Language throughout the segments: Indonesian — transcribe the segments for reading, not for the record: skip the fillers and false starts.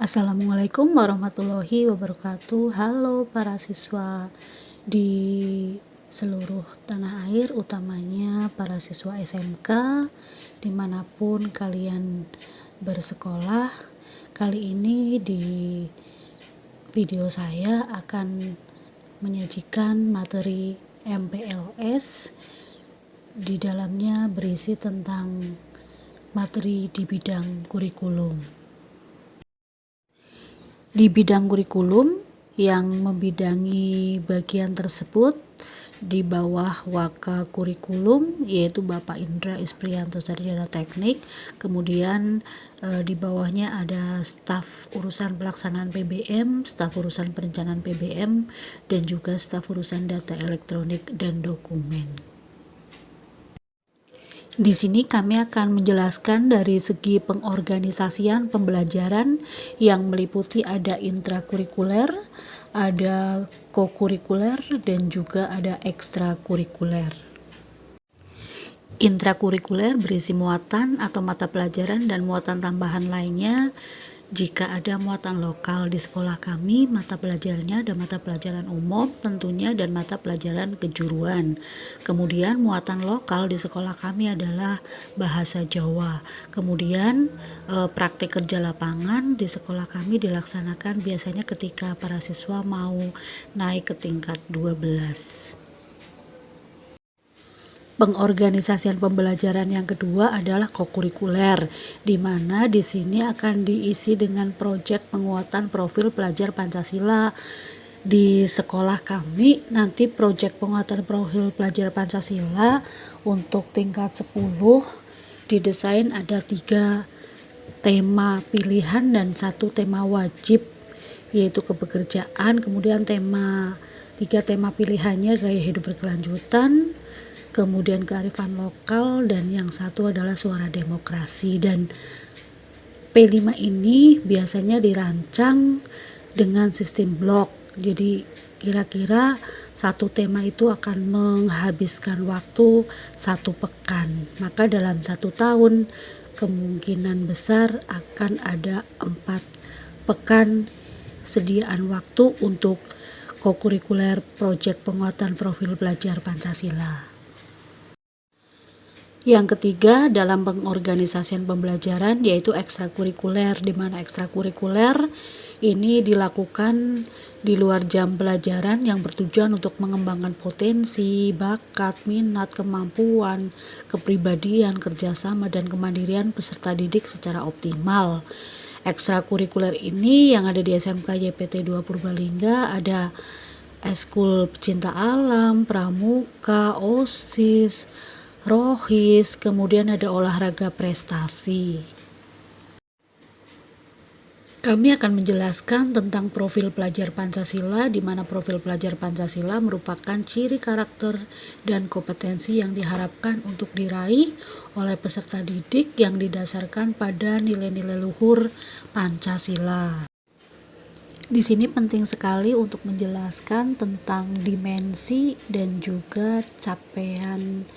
Assalamualaikum warahmatullahi wabarakatuh. Halo para siswa di seluruh tanah air, utamanya para siswa SMK dimanapun kalian bersekolah. Kali ini di video saya akan menyajikan materi MPLS. Di dalamnya berisi tentang materi di bidang kurikulum. Di bidang kurikulum yang membidangi bagian tersebut di bawah Waka Kurikulum yaitu Bapak Indra Isprianto Sarjana Teknik, kemudian di bawahnya ada staf urusan pelaksanaan PBM, staf urusan perencanaan PBM, dan juga staf urusan data elektronik dan dokumen. Di sini kami akan menjelaskan dari segi pengorganisasian pembelajaran yang meliputi ada intrakurikuler, ada kokurikuler, dan juga ada ekstrakurikuler. Intrakurikuler berisi muatan atau mata pelajaran dan muatan tambahan lainnya. Jika ada muatan lokal di sekolah kami, mata pelajarannya ada mata pelajaran umum tentunya dan mata pelajaran kejuruan. Kemudian muatan lokal di sekolah kami adalah bahasa Jawa. Kemudian praktik kerja lapangan di sekolah kami dilaksanakan biasanya ketika para siswa mau naik ke tingkat 12. Pengorganisasian pembelajaran yang kedua adalah kokurikuler, di mana di sini akan diisi dengan proyek penguatan profil pelajar Pancasila. Di sekolah kami nanti proyek penguatan profil pelajar Pancasila untuk tingkat 10 didesain ada 3 tema pilihan dan 1 tema wajib, yaitu kepekerjaan. Kemudian 3 tema pilihannya gaya hidup berkelanjutan, kemudian kearifan lokal, dan yang 1 adalah suara demokrasi. Dan P5 ini biasanya dirancang dengan sistem blok, jadi kira-kira 1 tema itu akan menghabiskan waktu 1 pekan, maka dalam 1 tahun kemungkinan besar akan ada 4 pekan sediaan waktu untuk kokurikuler proyek penguatan profil pelajar Pancasila. Yang ketiga dalam pengorganisasian pembelajaran yaitu ekstrakurikuler, di mana ekstrakurikuler ini dilakukan di luar jam pelajaran yang bertujuan untuk mengembangkan potensi, bakat, minat, kemampuan, kepribadian, kerjasama, dan kemandirian peserta didik secara optimal. Ekstrakurikuler ini yang ada di SMK YPT 2 Purbalingga ada Eskul Pecinta Alam, Pramuka, OSIS, Rohis, kemudian ada olahraga prestasi. Kami akan menjelaskan tentang profil pelajar Pancasila, di mana profil pelajar Pancasila merupakan ciri karakter dan kompetensi yang diharapkan untuk diraih oleh peserta didik yang didasarkan pada nilai-nilai luhur Pancasila. Di sini penting sekali untuk menjelaskan tentang dimensi dan juga capaian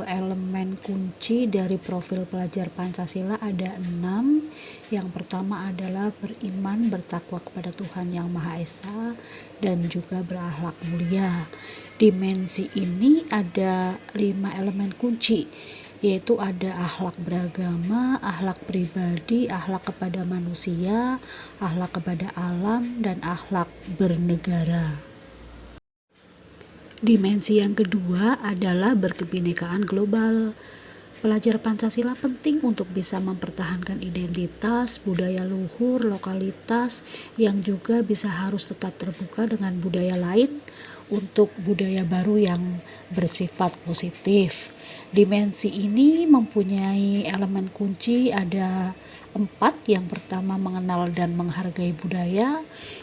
elemen kunci dari profil pelajar Pancasila ada 6. Yang pertama adalah beriman, bertakwa kepada Tuhan Yang Maha Esa, dan juga berakhlak mulia. Dimensi ini ada 5 elemen kunci, yaitu ada akhlak beragama, akhlak pribadi, akhlak kepada manusia, akhlak kepada alam, dan akhlak bernegara. Dimensi yang kedua adalah berkebinekaan global. Pelajar Pancasila penting untuk bisa mempertahankan identitas, budaya luhur, lokalitas, yang juga bisa harus tetap terbuka dengan budaya lain untuk budaya baru yang bersifat positif. Dimensi ini mempunyai elemen kunci ada 4. Yang pertama mengenal dan menghargai budaya,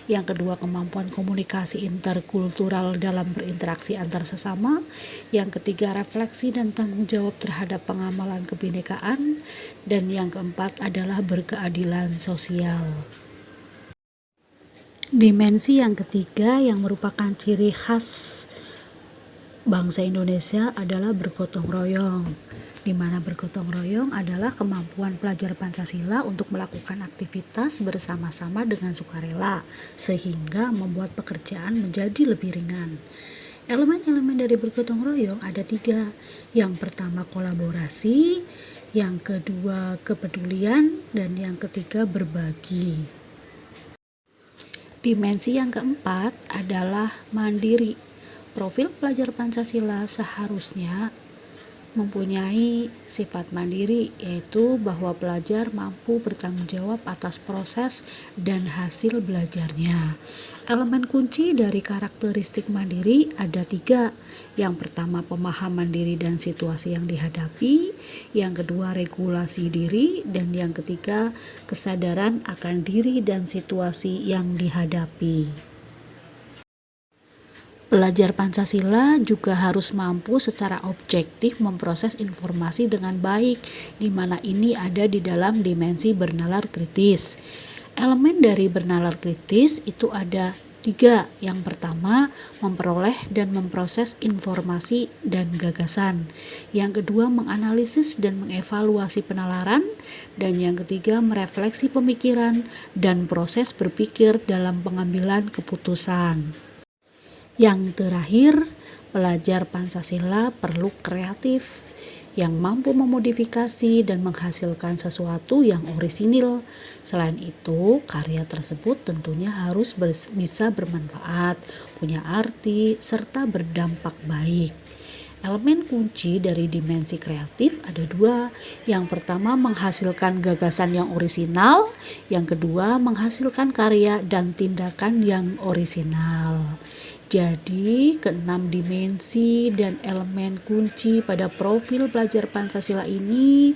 yang kedua kemampuan komunikasi interkultural dalam berinteraksi antar sesama, yang ketiga refleksi dan tanggung jawab terhadap pengamalan kebinekaan, dan yang keempat adalah berkeadilan sosial. Dimensi yang ketiga yang merupakan ciri khas bangsa Indonesia adalah bergotong royong. di mana bergotong royong adalah kemampuan pelajar Pancasila untuk melakukan aktivitas bersama-sama dengan sukarela, sehingga membuat pekerjaan menjadi lebih ringan. Elemen-elemen dari bergotong royong ada 3. Yang pertama kolaborasi, yang kedua kepedulian, dan yang ketiga berbagi. Dimensi yang keempat adalah mandiri. Profil pelajar Pancasila seharusnya mempunyai sifat mandiri, yaitu bahwa pelajar mampu bertanggung jawab atas proses dan hasil belajarnya. Elemen kunci dari karakteristik mandiri ada 3. Yang pertama pemahaman diri dan situasi yang dihadapi, yang kedua regulasi diri, dan yang ketiga kesadaran akan diri dan situasi yang dihadapi. Pelajar Pancasila juga harus mampu secara objektif memproses informasi dengan baik, di mana ini ada di dalam dimensi bernalar kritis. Elemen dari bernalar kritis itu ada 3. Yang pertama, memperoleh dan memproses informasi dan gagasan. Yang kedua, menganalisis dan mengevaluasi penalaran. Dan yang ketiga, merefleksi pemikiran dan proses berpikir dalam pengambilan keputusan. Yang terakhir, pelajar Pancasila perlu kreatif, yang mampu memodifikasi dan menghasilkan sesuatu yang orisinil. Selain itu, karya tersebut tentunya harus bisa bermanfaat, punya arti, serta berdampak baik. Elemen kunci dari dimensi kreatif ada 2. Yang pertama menghasilkan gagasan yang orisinal, yang kedua menghasilkan karya dan tindakan yang orisinal. Jadi, keenam dimensi dan elemen kunci pada profil pelajar Pancasila ini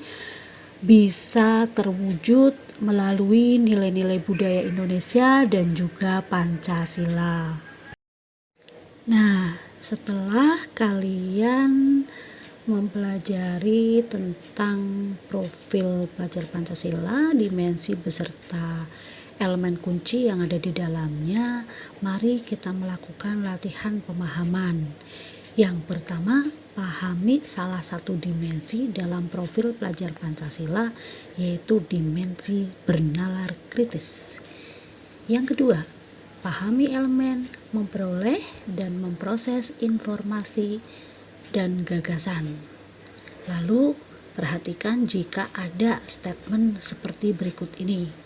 bisa terwujud melalui nilai-nilai budaya Indonesia dan juga Pancasila. Nah, setelah kalian mempelajari tentang profil pelajar Pancasila, dimensi beserta elemen kunci yang ada di dalamnya, mari kita melakukan latihan pemahaman. Yang pertama, pahami salah satu dimensi dalam profil pelajar Pancasila, yaitu dimensi bernalar kritis. Yang kedua, pahami elemen memperoleh dan memproses informasi dan gagasan. Lalu, perhatikan jika ada statement seperti berikut ini.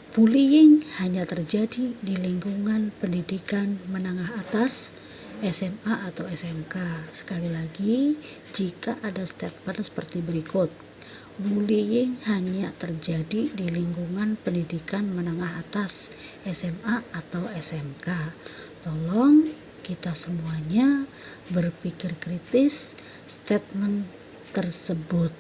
Bullying hanya terjadi di lingkungan pendidikan menengah atas, SMA atau SMK. Sekali lagi, jika ada statement seperti berikut. Bullying hanya terjadi di lingkungan pendidikan menengah atas, SMA atau SMK. Tolong kita semuanya berpikir kritis statement tersebut.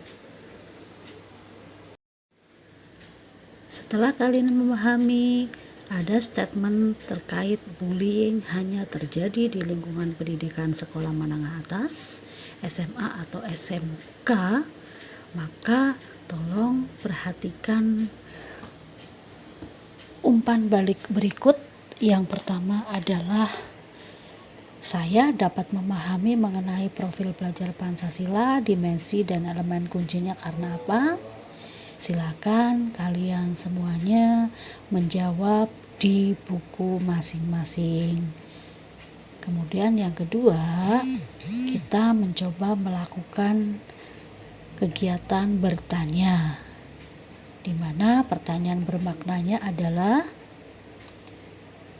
Setelah kalian memahami ada statement terkait bullying hanya terjadi di lingkungan pendidikan sekolah menengah atas, SMA atau SMK, maka tolong perhatikan umpan balik berikut. Yang pertama adalah saya dapat memahami mengenai profil pelajar Pancasila, dimensi dan elemen kuncinya karena apa? Silakan kalian semuanya menjawab di buku masing-masing. Kemudian yang kedua, kita mencoba melakukan kegiatan bertanya, di mana pertanyaan bermaknanya adalah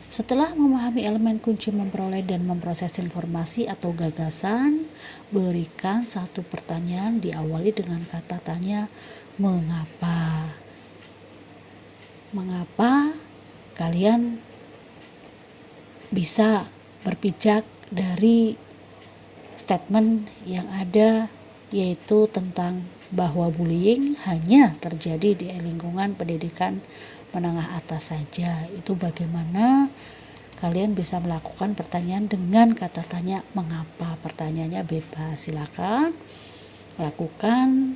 setelah memahami elemen kunci memperoleh dan memproses informasi atau gagasan, berikan satu pertanyaan diawali dengan kata tanya mengapa. Mengapa kalian bisa berpijak dari statement yang ada, yaitu tentang bahwa bullying hanya terjadi di lingkungan pendidikan menengah atas saja. Itu bagaimana kalian bisa melakukan pertanyaan dengan kata tanya mengapa. Pertanyaannya bebas, silakan lakukan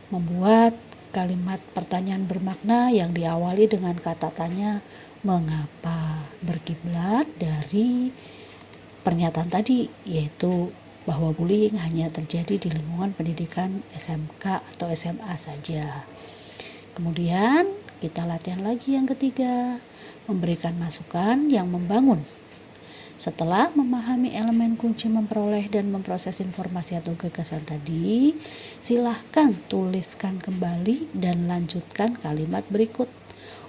membuat kalimat pertanyaan bermakna yang diawali dengan kata tanya mengapa, berkiblat dari pernyataan tadi, yaitu bahwa bullying hanya terjadi di lingkungan pendidikan SMK atau SMA saja. Kemudian kita latihan lagi yang ketiga, memberikan masukan yang membangun. Setelah memahami elemen kunci memperoleh dan memproses informasi atau gagasan tadi, silahkan tuliskan kembali dan lanjutkan kalimat berikut.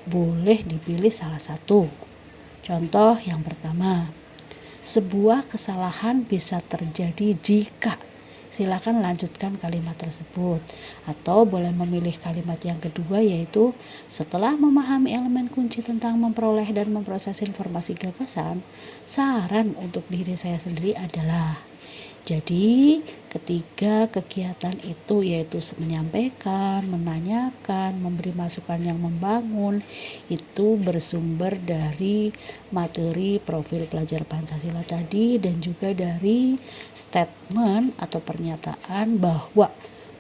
Boleh dipilih salah satu. Contoh yang pertama, sebuah kesalahan bisa terjadi jika. Silakan lanjutkan kalimat tersebut. Atau boleh memilih kalimat yang kedua, yaitu setelah memahami elemen kunci tentang memperoleh dan memproses informasi gagasan, saran untuk diri saya sendiri adalah, jadi ketiga kegiatan itu yaitu menyampaikan, menanyakan, memberi masukan yang membangun itu bersumber dari materi profil pelajar Pancasila tadi dan juga dari statement atau pernyataan bahwa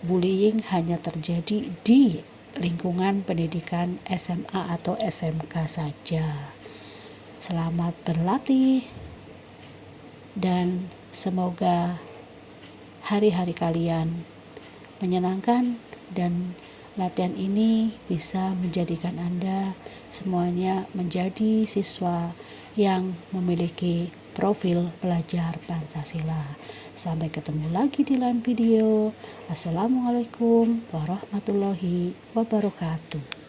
bullying hanya terjadi di lingkungan pendidikan SMA atau SMK saja. Selamat berlatih dan semoga hari-hari kalian menyenangkan dan latihan ini bisa menjadikan Anda semuanya menjadi siswa yang memiliki profil pelajar Pancasila. Sampai ketemu lagi di lain video. Assalamualaikum warahmatullahi wabarakatuh.